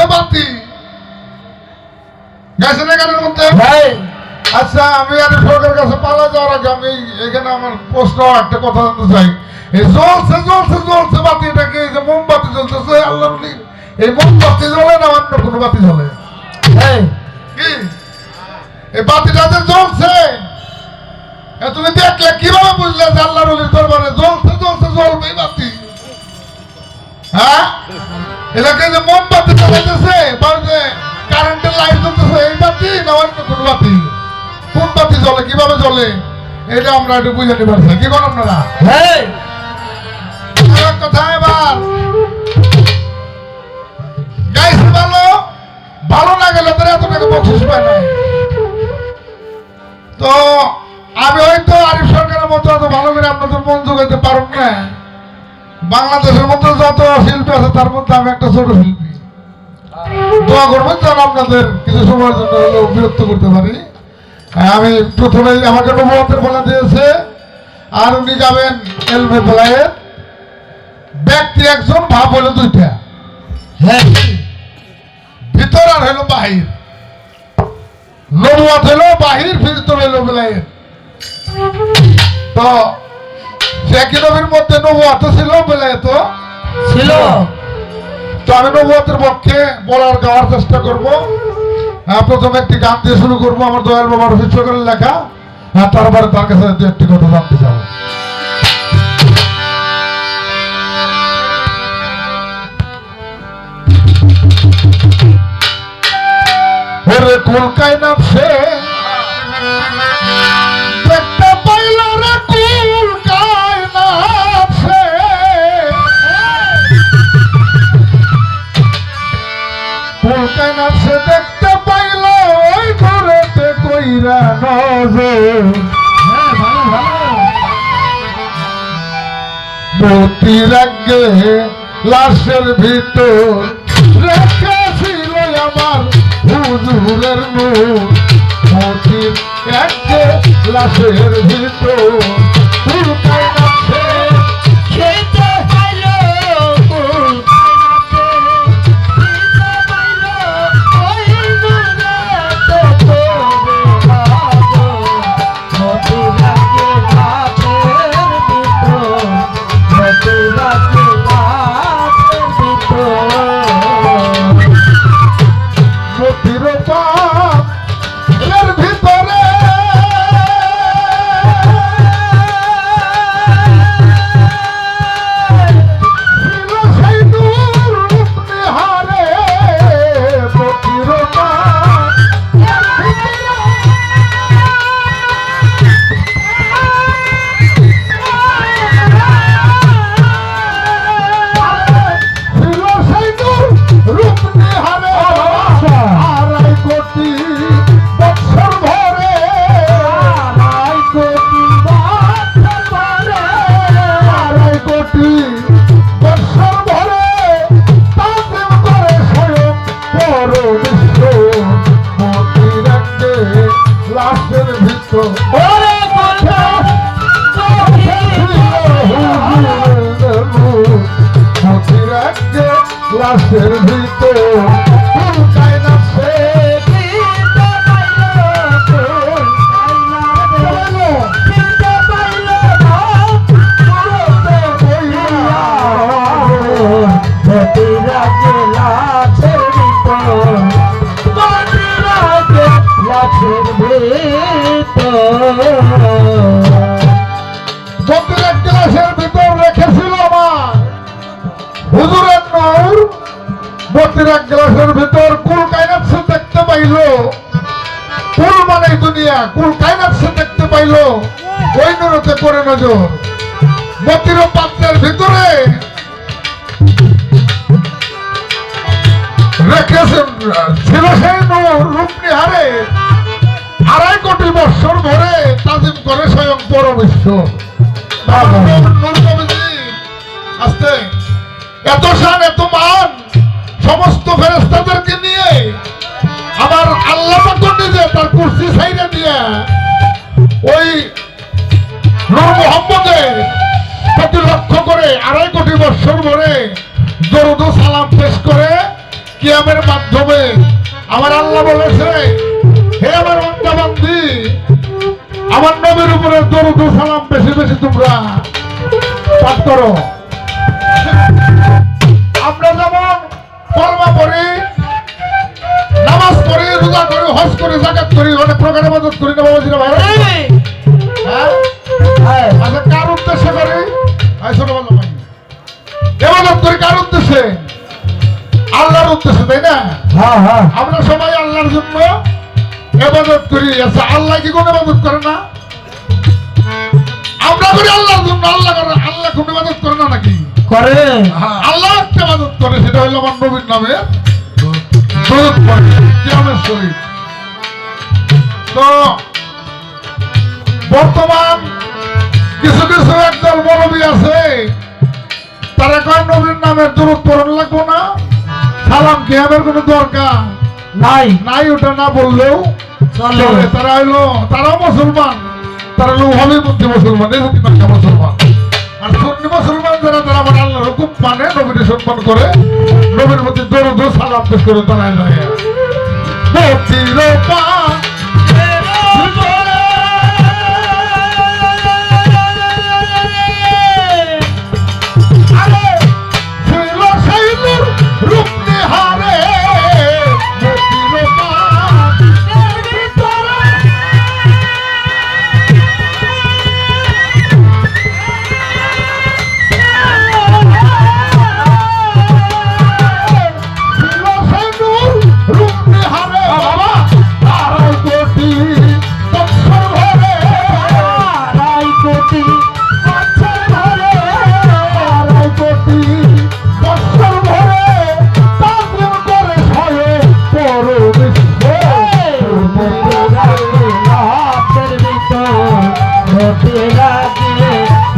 জ্বলছে বাতি গেছে না গানের মধ্যে ভাই আচ্ছা আমি আর সরকারের কাছে পালা যাওয়ার আগে আমি এখানে আমার প্রশ্ন একটা কথা জানতে চাই এই জ্বলছে জ্বলছে জ্বলছে বাতি এটাকে এই যে মোমবাতি জ্বলতেছে আল্লাহ এই মোমবাতি জ্বলে না অন্য কোনো বাতি জ্বলে কি এই বাতিটা যে জ্বলছে তুমি দেখলে কিভাবে বুঝলে যে আল্লাহ রলির দরবারে জ্বলছে জ্বলছে জ্বলবে বাতি হ্যাঁ এলাকায় যে মোমবাতি জ্বলাইতেছে বা যে কারেন্টের লাইট জ্বলতেছে এই বাতি না অন্য কোনো বাতি কোন বাতি জ্বলে কিভাবে জ্বলে এটা আমরা একটু বুঝে নিতে পারছি কি করেন আপনারা কথা এবার গাইছে ভালো ভালো না গেলে তোর এত টাকা বকশিস পায় নাই তো আমি হয়তো আরিফ সরকারের মতো এত ভালো করে আপনাদের মন জোগাইতে পারব না বাংলাদেশের মধ্যে যত শিল্পী আছে তার মধ্যে আমি একটা ছোট শিল্পী দোয়া করবেন যেন আপনাদের কিছু সময়ের জন্য হলেও বিরক্ত করতে পারি আমি প্রথমেই আমাকে নবুয়তের বলা দিয়েছে আর উনি যাবেন এলমে বেলায়ের ব্যক্তি একজন ভাব হলো দুইটা হ্যাঁ ভিতর আর হলো বাহির নবুয়ত হলো বাহির ভিতর হলো বেলায়ের তো সে একই নবীর মধ্যে নবুয়ত ছিল বেলায়েত ছিল তো আমি নবুয়তের পক্ষে বলার গাওয়ার চেষ্টা করব প্রথমে একটি গান দিয়ে শুরু করবো আমার দয়াল বাবার শিক্ষকের লেখা তারপরে তার কাছে একটি কথা জানতে চাবো ওরে কলকায় নামছে দেখতে পাইল রে কলকায় নামছে কলকায় নামছে দেখতে পাইল ওই ঘরেতে কইরা নজর মতির আগে লাশের ভিতর রেখেছিল আমার হুজুরের নূর মতির আগে লাশের ভিতর কলকায় নামছে খেতে পাইল লাশের ভিতর কলকায় নামছে গ্লাসের ভিতর রেখেছিল আমার হুজুরের নূর মতির এক গ্লাসের ভিতর কুল কায়নাতছে দেখতে পাইল কুল মানে দুনিয়া কুল কায়নাতছে দেখতে পাইল ওই নূরতে করে নজর মতির পাত্রের ভিতরে রেখেছেন ছিল সেই নূর রূপনিহারে 2.5 কোটি বৎসর ধরে তাজিম করে স্বয়ং পরমেশ্বর আস্তে এত শান এত মান সমস্ত ফেরেশতাদেরকে নিয়ে আমার আল্লাহ পাক নিজে তার কুরসি ছাইড়া দিয়ে ওই নূর মুহাম্মদের প্রতি লক্ষ্য করে 2.5 কোটি বৎসর ধরে দরুদ ও সালাম পেশ করে কিয়ামের মাধ্যমে আমার আল্লাহ বলেছে, হে আমার বান্দা বান্দি, আমার নবীর উপরে দরুদ ও সালাম বেশি বেশি তোমরা পাঠ করো। আমরা যেমন কলমা পড়ি, নামাজ পড়ি, রোজা করি, হজ করি, যাকাত করি, অনেক প্রকার ইবাদত করি না বাবাজিরা ভাই? হ্যাঁ, আচ্ছা কার উদ্দেশ্যে করি? ছোট বলো ভাই, ইবাদত করি কার উদ্দেশ্যে? আল্লাহর উদ্দেশ্যে, তাই না? হ্যাঁ হ্যাঁ আমরা সবাই আল্লাহর জন্য ইবাদত করি। আচ্ছা আল্লাহ কি কোনো ইবাদত করে না? আমরা করি আল্লাহর জন্য, আল্লাহ করে। আল্লাহ কোনো ইবাদত করে না নাকি? করে। আল্লাহ একটা ইবাদত করে, সেটা হলো আমার নবীর নামে দরুদ পড়ে কিয়ামত শরীফ। তো বর্তমান কিছু কিছু একদল মৌলবী আছে, তারা কয় নবীর নামের দরুদ পড়ন লাগবো না, সালাম কিয়ামের কোনো দরকার নাই নাই, ওটা না বললেও চলে। চলে। তারা হইলো, তারাও মুসলমান, তারা হলো হবিমন্ত্রী মুসলমান, এই হচ্ছে বাংলা মুসলমান। আর সুন্নি মুসলমান যারা, তারা আমার আল্লাহর হুকুম মানে, নবীকে সম্মান করে, নবীর প্রতি দরুদ ও সালাম পেশ করে তারাই যায়।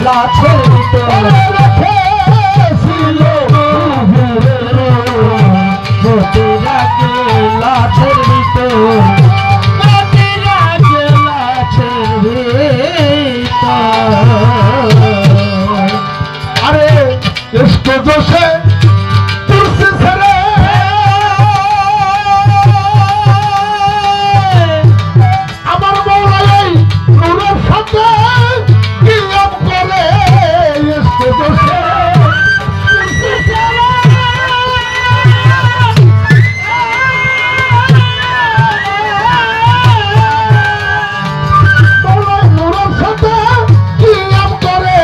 লাছের ভিতর লাছের ভিতর লাছের ভিতর। আরে ইশক জোশে তুলসি ছেড়ে আমার মৌলাই নূরের সাথে কিয়াম করে। ইশক জোশে তুলসি ছেড়ে মৌলাই নূরের সাথে কিয়াম করে।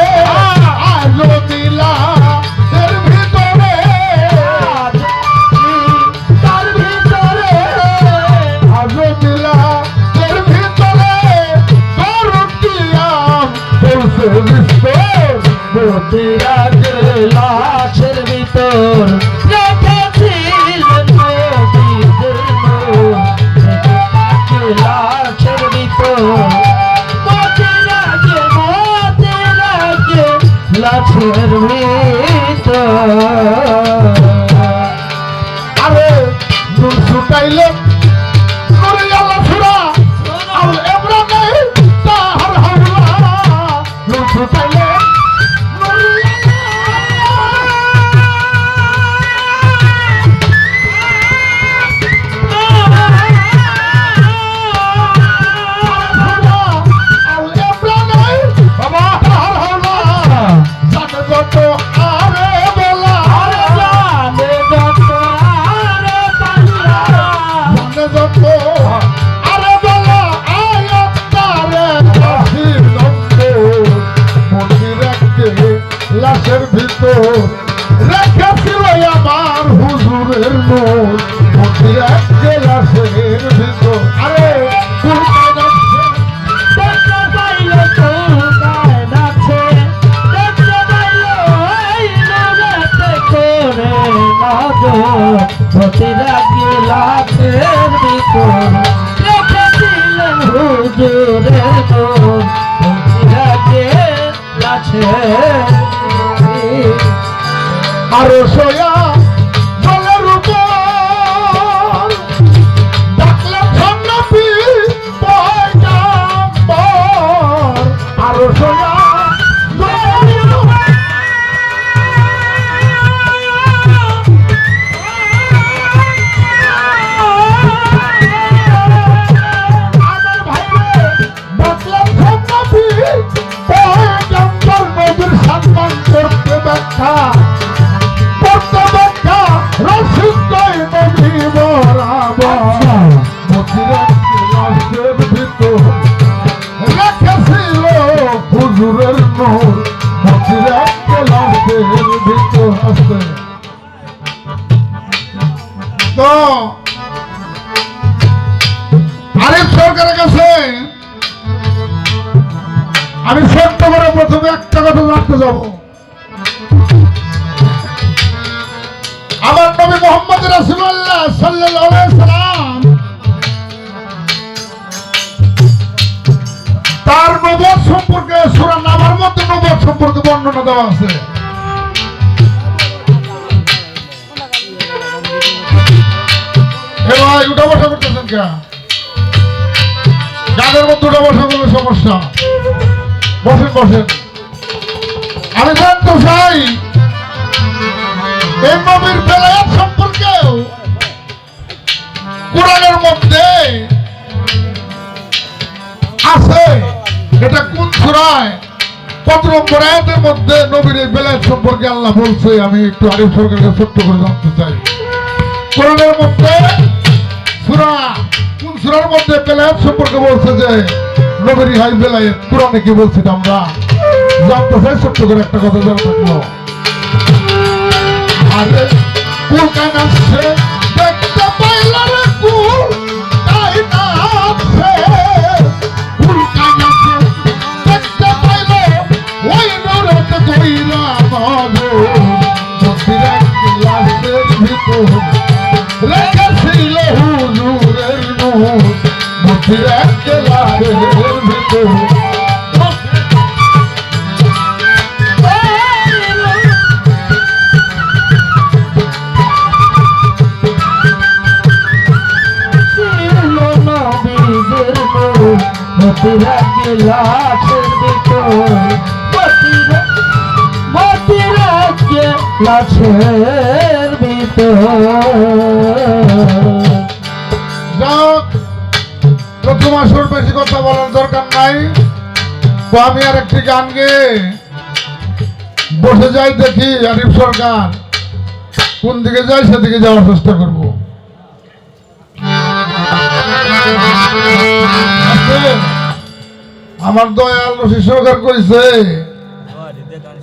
আলো দিলা এর ভিতরে, তার ভিতরে আলো দিলা এর ভিতরে দরুদ কিয়াম বলছে বিস্ফোর। লাছের ভিতর রেখেছিলেন নবীদের নূর, লাছের ভিতর লাছের ভিতর। আরে নূর ছুটাইলেন নূরে আল্লাহ ছুড়া আল ইমরানে তাহার হাওলা। নূর ছুটাইলেন নূরে আল ইমরানে বাবা তাহার হাওলা। জানে যত আরে বলা, জানে যত আরে বলা আয়াত তারে হাসির নম্বর। মন্দির একটি লাশের ভিতর রেখেছিল আমার হুজুরের নূর। মন্দির একটি লাশের ভিতর। আরে কুরবান আছে দেখতে পাইল চুলকায় নাচে, দেখতে পাইল এই নূরেতে করে নজর। হতে লাগে লাছের ভিতর রেখেছিলেন হুজুরের নূর, হতে লাগে লাছের ভিতর। আরো সোয়া জলের উপর ডাকলাম সন্ন্যাসী পয়গাম্বর। আরো সোয়া জলের উপর তো আরিফ সরকারের কাছে আমি ছোট্ট করে প্রথমে একটা কথা জানতে যাব। আমার নবী মুহাম্মদ রাসূলুল্লাহ সাল্লাল্লাহু আলাইহি সাল্লাম তার নবুয়ত সম্পর্কে সূরা নামার মধ্যে নবুয়ত সম্পর্কে বর্ণনা দেওয়া আছে। এ ভাই উঠা বসা করতেছেন কে? গানের মধ্যে উঠা বসা করলে সমস্যা। বসেন বসেন। আমি জানতে চাই এই নবীর বেলায়েত সম্পর্কেও কোরআনের মধ্যে আছে। এটা কোন সূরায় কত নম্বর আয়াতের মধ্যে নবীর এই বেলায়েত সম্পর্কে আল্লাহ বলছে? আমি একটু আরিফ সরকারকে ছোট্ট করে জানতে চাই। কোরআনের মধ্যে সূরা কোন সূরার মধ্যে বেলায়েত সম্পর্কে বলছে যে নবীর হাই বেলায়েত? কোরআনে কি বলছে আমরা জানতে চাই। ছোট্ট করে একটা কথা জানা থাকলো। আরে কুল কানাচ্ছে দেখতে পাইলা রে কুল কানাচ্ছে, কুল কানাচ্ছে দেখতে পাইলো ওই নরতে কইরা মাগো মতিরা গ্লাসের ভিতর রেখেছিল হুজুরের নূর, মতিরা গ্লাসের ভিতর মতিরা গ্লাসের ভিতর, মতিরা গ্লাসের ভিতর। যাক, প্রথম আসর বেশি কথা বলার দরকার নাই। তো আমি আর একটি গান গেয়ে বসে যাই, দেখি আরিফ সরকার কোন দিকে যায় সেদিকে যাওয়ার চেষ্টা করবো। আমার দয়াল রশি সরকার কইছে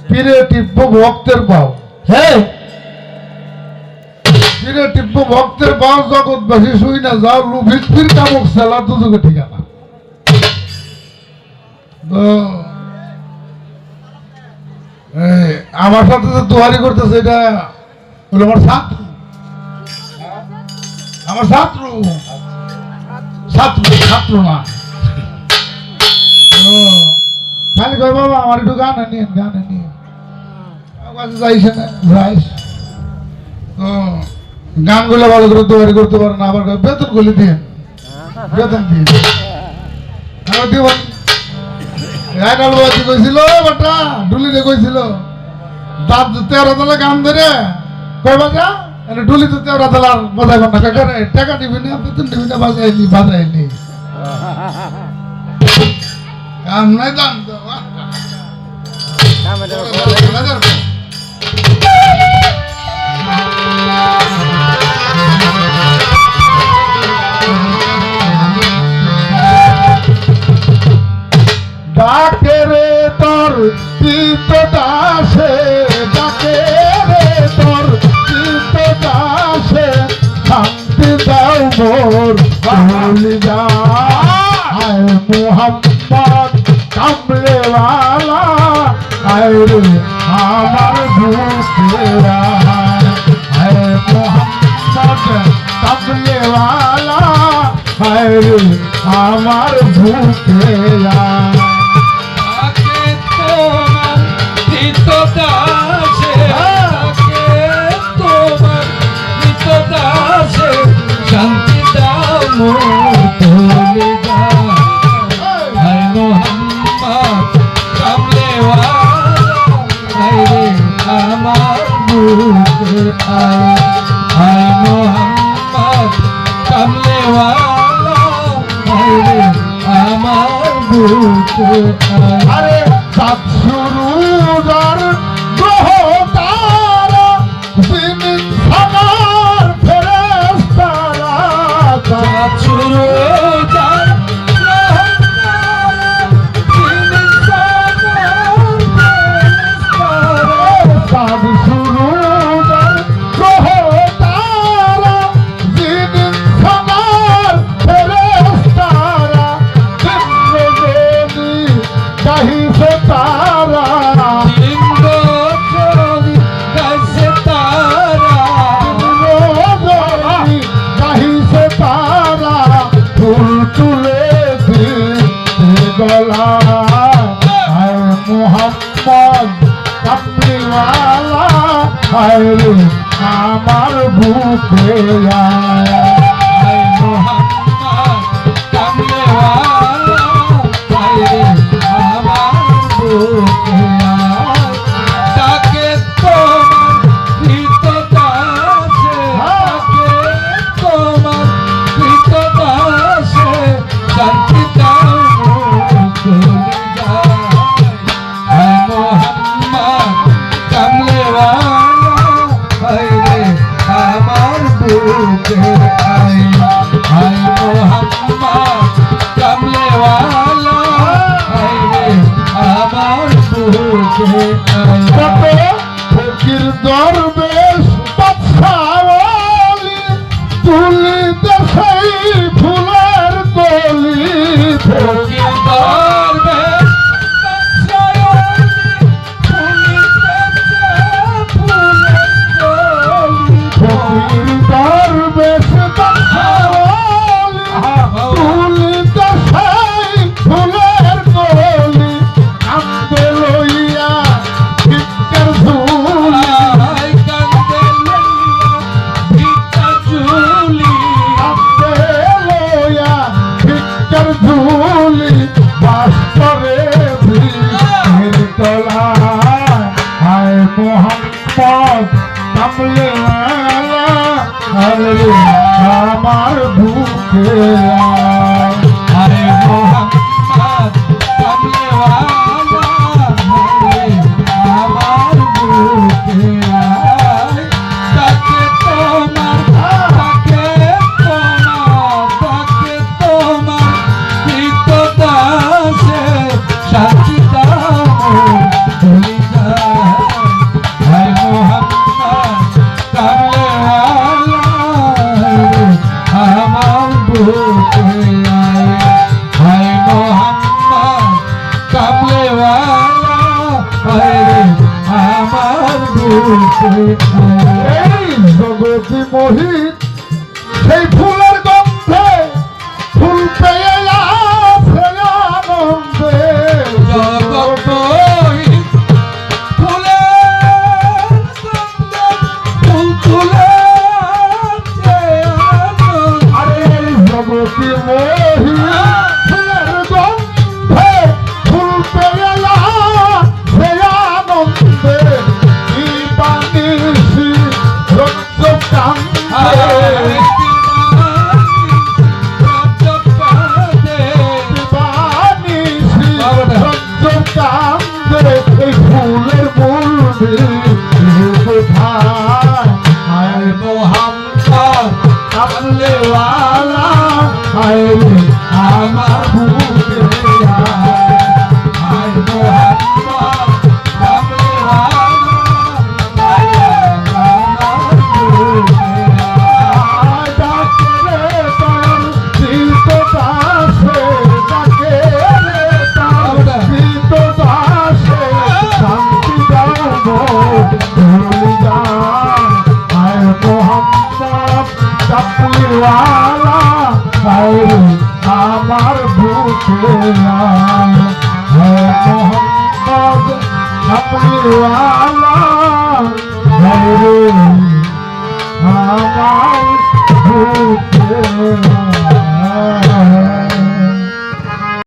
পীরে টিপ্প ভক্তের পাও। হ্যাঁ, পীরে টিপ্প ভক্তের পাও, জগৎবাসী শুই না যাও লুভিত পীর কামক সেলা দুজকে ঠিকানা। আমার সাথে যে দুয়ারি করতেছে এটা হলো আমার ছাত্র, আমার ছাত্র ছাত্র ছাত্র না। খালি কয় বাবা আমার একটু গান নিয়ে গান নিয়ে যাইছে না যাইস। গানগুলো ভালো করে তৈরি করতে পারে না, আবার বেতন গুলি দিয়ে বেতন দিয়ে কইছিল বাটা ডুলিরে কইছিল দাঁত 13 তলা গান ধরে কয় বাজা ডুলি তো 13 তলার বাজাই না টাকা নিবি না বেতন নিবি না বাজাইলি বাজাইলি কাম নাই দাম ডাকে রে তোর চিত্ত দাসে, ডাকে রে তোর চিত্ত দাসে, শান্তি দাও মোর বাউলি যা আয় মুহাম্মদ কামলেওয়ালা, আয় রে আমার বুকেরা আয় মুহাম্মদ কামলেওয়ালা, আয় রে আমার বুকেরা। শান্তি দাও মোর তোলে যা হায় মোহাম্মদ কামলেওয়ালা, হায় রে আমার বুকে আয়, হায় মোহাম্মদ কামলেওয়ালা, হায় রে আমার বুকে আয়। আরে সাত সুরুজার গ্রহ তারা জিনিস আমার ফেরেশতারা, সাত সুরুজার গ্রহ তারা জিনিস আমার ফেরেশতারা, সাত সুরুজার গ্রহ তারা তলায় হায় মোহাম্মদ কামলিওয়ালা হায় রে আমার বুকে আয় হায় মোহাম্মদ কামলেওয়ালা হায় রে আমার বুকে আয় তাকে তোমার কৃতদাসে তাকে তোমার কৃতদাসে শান্তি দাও চলে যায় হায় মোহাম্মদ কামলেওয়ালা হায় রে আমার বুকে আয় হায় মোহাম্মদ কামলেওয়ালা হায় রে আমার বুকে আয় কত ফকির দরবেশ বাদশাওয়ালি তুলিতে সেই ফুলের কলি ফকির দরবেশ বাদশাওয়ালি তুলিতেছে ফুলের কলি ফকির দরবেশ বাদশাওয়ালি তুলিতে সেই ফুলের কলি কান্দে লইয়া ভিক্ষার ঝুলি আয় কান্দে লইয়া ভিক্ষা ঝুলি কান্দে লইয়া ভিক্ষার ঝুলি বাস করে ভিক্ষের তলায় হায় মোহাম্মদ কামলিওয়ালা হায় রে আমার বুকে আয় হায় মোহাম্মদ কামলেওয়ালা হায় রে আমার বুকে আয় তাকে তোমার কৃতদাসে শান্তি দাও চলে যায় হায় মোহাম্মদ কামলেওয়ালা হায় রে আমার বুকে আয় হায় মোহাম্মদ কামলেওয়ালা হায় রে আমার বুকে আয় এই জগতি মোহিত সেই ফুলের গন্ধে ফুল পেয়ে আছে আনন্দে জগৎ ফুলের গন্ধে ফুল তুলেছে আনন্দ আরে এই জগতি মোহিত ফুলের গন্ধে ফুল পেয়ে আছে আনন্দে কি বানিসি রক্ত কান্দে বানিসি রক্ত কান্দে এই ফুলের মূল কোথায় হায় মোহাম্মদ কামলিওয়ালা হায় রে আমার বুকে আয় হায় মোহাম্মদ কামলেওয়ালা হায় রে আমার বুকে আয় ডাকে রে তার শীত দাসে ডাকে রে তার শীত দাসে শান্তি দাও ভুল যায় হায় মোহাম্মদ কামলিওয়ালা হায় রে আমার বুকে আয় হায় মোহাম্মদ কামলিওয়ালা